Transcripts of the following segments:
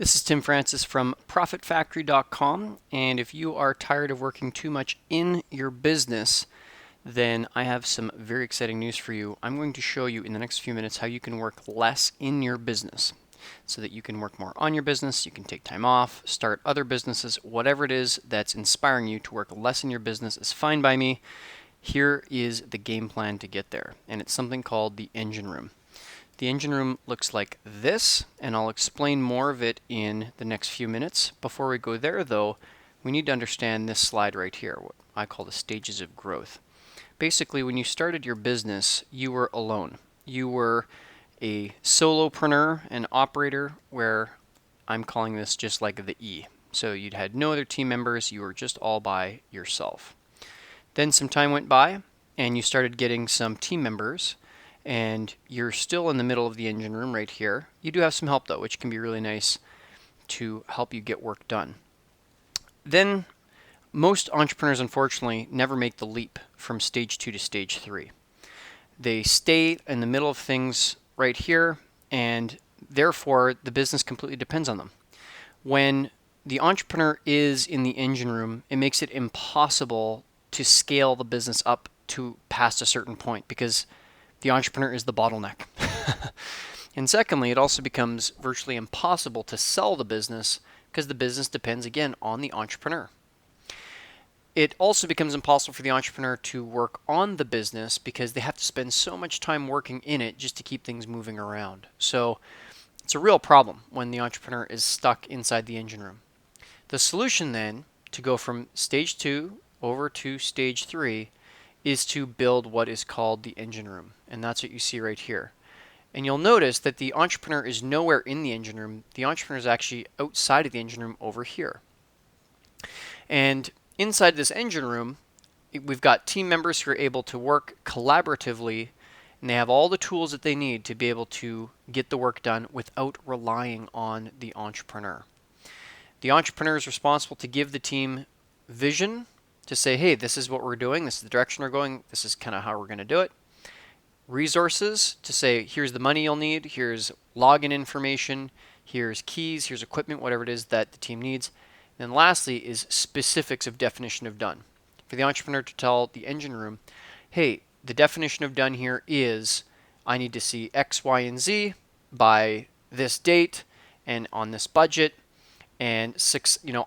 This is Tim Francis from ProfitFactory.com, and if you are tired of working too much in your business, then I have some very exciting news for you. I'm going to show you in the next few minutes how you can work less in your business so that you can work more on your business, you can take time off, start other businesses, whatever it is that's inspiring you to work less in your business is fine by me. Here is the game plan to get there, and it's something called the engine room. The engine room looks like this, and I'll explain more of it in the next few minutes. Before we go there, though, we need to understand this slide right here, what I call the stages of growth. Basically, when you started your business, you were alone. You were a solopreneur, an operator, where I'm calling this just like the E. So you'd had no other team members, you were just all by yourself. Then some time went by, and you started getting some team members, and you're still in the middle of the engine room right here. You do have some help though, which can be really nice to help you get work done. Then most entrepreneurs unfortunately never make the leap from stage 2 to stage 3. They stay in the middle of things right here, and therefore the business completely depends on them. When the entrepreneur is in the engine room, it makes it impossible to scale the business up to past a certain point because the entrepreneur is the bottleneck. And secondly, it also becomes virtually impossible to sell the business because the business depends again on the entrepreneur. It also becomes impossible for the entrepreneur to work on the business because they have to spend so much time working in it just to keep things moving around. So it's a real problem when the entrepreneur is stuck inside the engine room. The solution then to go from stage 2 over to stage 3 is to build what is called the engine room, and that's what you see right here. And you'll notice that the entrepreneur is nowhere in the engine room. The entrepreneur is actually outside of the engine room over here. And inside this engine room, we've got team members who are able to work collaboratively, and they have all the tools that they need to be able to get the work done without relying on the entrepreneur. The entrepreneur is responsible to give the team vision, to say, hey, this is what we're doing, this is the direction we're going, this is kind of how we're going to do it. Resources, to say, here's the money you'll need, here's login information, here's keys, here's equipment, whatever it is that the team needs. And then lastly is specifics of definition of done. For the entrepreneur to tell the engine room, hey, the definition of done here is I need to see X, Y, and Z by this date and on this budget, and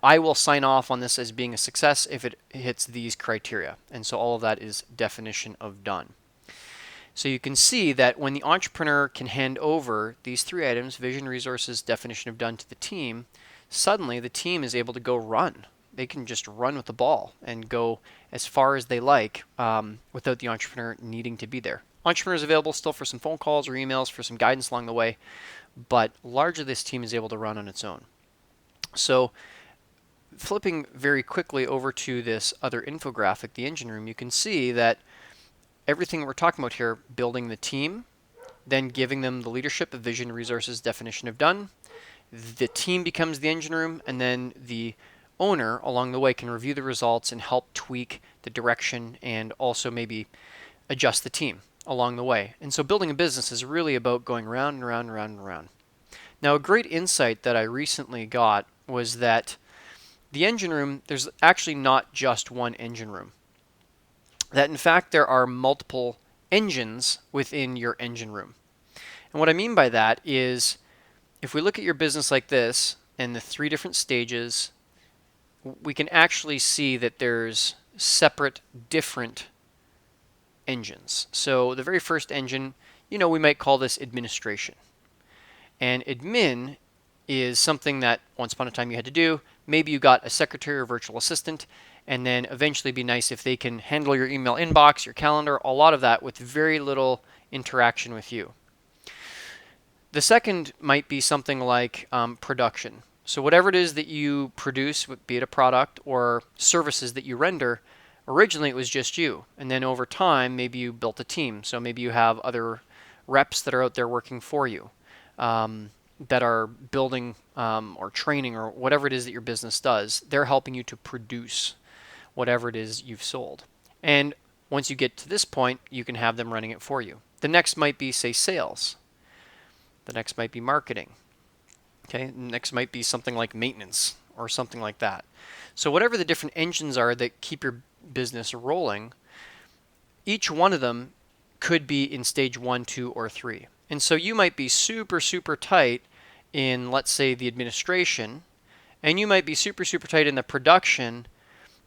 I will sign off on this as being a success if it hits these criteria. And so all of that is definition of done. So you can see that when the entrepreneur can hand over these 3 items, vision, resources, definition of done, to the team, suddenly the team is able to go run. They can just run with the ball and go as far as they like without the entrepreneur needing to be there. Entrepreneur is available still for some phone calls or emails for some guidance along the way, but largely this team is able to run on its own. So flipping very quickly over to this other infographic, the engine room, you can see that everything we're talking about here, building the team, then giving them the leadership of vision, resources, definition of done. The team becomes the engine room, and then the owner along the way can review the results and help tweak the direction and also maybe adjust the team along the way. And so building a business is really about going round and round and round and round. Now, a great insight that I recently got was that the engine room, there's actually not just one engine room. That in fact there are multiple engines within your engine room. And what I mean by that is if we look at your business like this and the 3 different stages, we can actually see that there's separate different engines. So the very first engine, we might call this administration. And admin is something that once upon a time you had to do. Maybe you got a secretary or virtual assistant, and then eventually it'd be nice if they can handle your email inbox, your calendar, a lot of that with very little interaction with you. The second might be something like production. So whatever it is that you produce, be it a product or services that you render, originally it was just you. And then over time, maybe you built a team. So maybe you have other reps that are out there working for you. That are building or training or whatever it is that your business does. They're helping you to produce whatever it is you've sold. And once you get to this point, you can have them running it for you. The next might be, say, sales. The next might be marketing. Okay, next might be something like maintenance or something like that. So whatever the different engines are that keep your business rolling, each one of them could be in stage 1, 2, or 3. And so you might be super, super tight in, let's say, the administration, and you might be super, super tight in the production,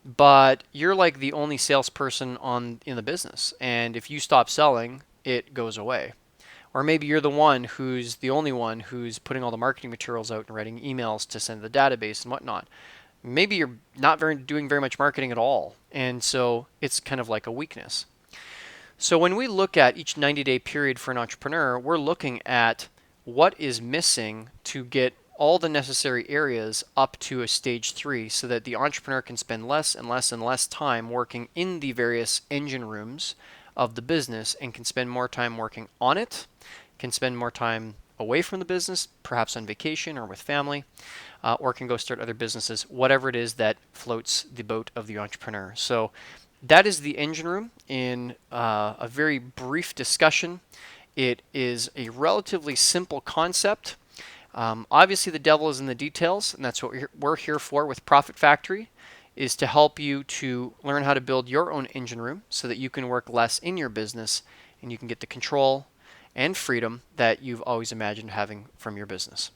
but you're like the only salesperson in the business. And if you stop selling, it goes away. Or maybe you're the only one who's putting all the marketing materials out and writing emails to send to the database and whatnot. Maybe you're not doing very much marketing at all. And so it's kind of like a weakness. So when we look at each 90-day period for an entrepreneur, we're looking at what is missing to get all the necessary areas up to a stage 3 so that the entrepreneur can spend less and less and less time working in the various engine rooms of the business and can spend more time working on it, can spend more time away from the business, perhaps on vacation or with family, or can go start other businesses, whatever it is that floats the boat of the entrepreneur. So that is the engine room in a very brief discussion. It is a relatively simple concept. Obviously, the devil is in the details, and that's what we're here for with Profit Factory, is to help you to learn how to build your own engine room so that you can work less in your business and you can get the control and freedom that you've always imagined having from your business.